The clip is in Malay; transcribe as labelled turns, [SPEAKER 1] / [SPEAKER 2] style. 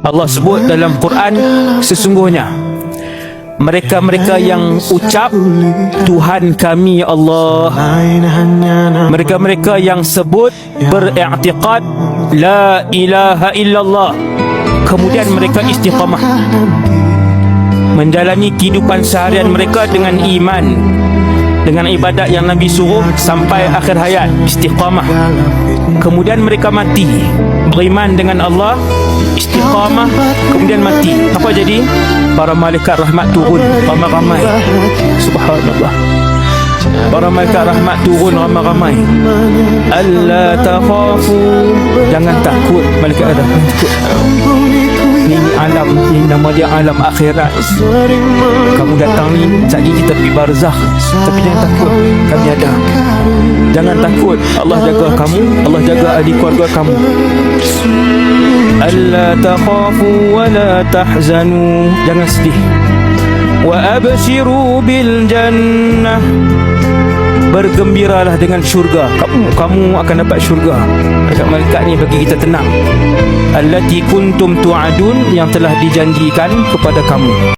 [SPEAKER 1] Allah sebut dalam Quran, sesungguhnya mereka-mereka yang ucap Tuhan kami Allah, mereka-mereka yang sebut beriktikad la ilaha illallah, kemudian mereka istiqamah menjalani kehidupan seharian mereka dengan iman, dengan ibadat yang Nabi suruh sampai akhir hayat, istiqamah. Kemudian mereka mati beriman dengan Allah, istiqamah, kemudian mati. Apa jadi? Para malaikat rahmat turun ramai-ramai. Subhanallah. Para malaikat rahmat turun ramai-ramai. Alla takhafu, jangan takut. Malaikat ada takut. Ini alam, ini nama dia alam akhirat. Kamu datang ni, sekejap kita pergi barzakh, tapi jangan takut, kami ada. Jangan takut, Allah jaga kamu, Allah jaga ahli keluarga kamu. Alla takhafu wa la tahzanu, jangan sedih. Wa abshiru bil jannah, bergembiralah dengan syurga. Kamu akan dapat syurga. Malaikat ni bagi kita tenang. Allati kuntum tu'adun, yang telah dijanjikan kepada kamu.